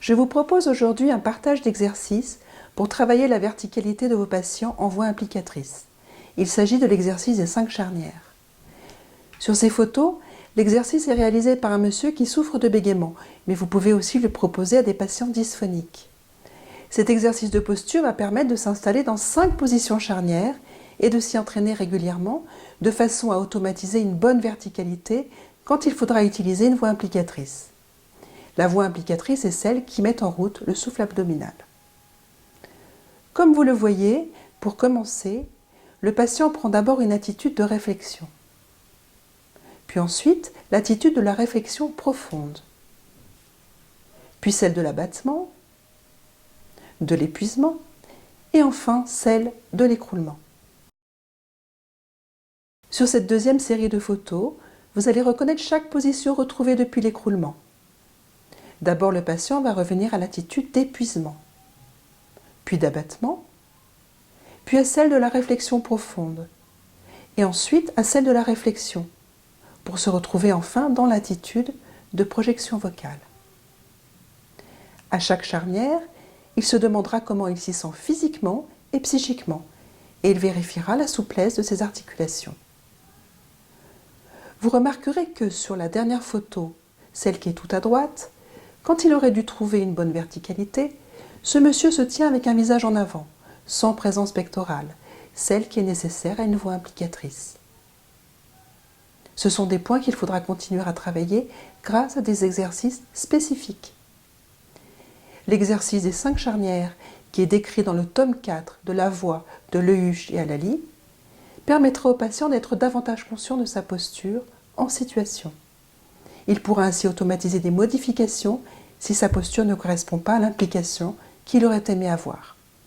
Je vous propose aujourd'hui un partage d'exercices pour travailler la verticalité de vos patients en voie implicatrice. Il s'agit de l'exercice des 5 charnières. Sur ces photos, l'exercice est réalisé par un monsieur qui souffre de bégaiement, mais vous pouvez aussi le proposer à des patients dysphoniques. Cet exercice de posture va permettre de s'installer dans 5 positions charnières et de s'y entraîner régulièrement de façon à automatiser une bonne verticalité quand il faudra utiliser une voie implicatrice. La voie implicatrice est celle qui met en route le souffle abdominal. Comme vous le voyez, pour commencer, le patient prend d'abord une attitude de réflexion. Puis ensuite, l'attitude de la réflexion profonde. Puis celle de l'abattement, de l'épuisement et enfin celle de l'écroulement. Sur cette deuxième série de photos, vous allez reconnaître chaque position retrouvée depuis l'écroulement. D'abord, le patient va revenir à l'attitude d'épuisement, puis d'abattement, puis à celle de la réflexion profonde, et ensuite à celle de la réflexion, pour se retrouver enfin dans l'attitude de projection vocale. À chaque charnière, il se demandera comment il s'y sent physiquement et psychiquement, et il vérifiera la souplesse de ses articulations. Vous remarquerez que sur la dernière photo, celle qui est tout à droite, quand il aurait dû trouver une bonne verticalité, ce monsieur se tient avec un visage en avant, sans présence pectorale, celle qui est nécessaire à une voie implicatrice. Ce sont des points qu'il faudra continuer à travailler grâce à des exercices spécifiques. L'exercice des 5 charnières, qui est décrit dans le tome 4 de La Voix de Leuch et Allali, permettra au patient d'être davantage conscient de sa posture en situation. Il pourra ainsi automatiser des modifications si sa posture ne correspond pas à l'implication qu'il aurait aimé avoir.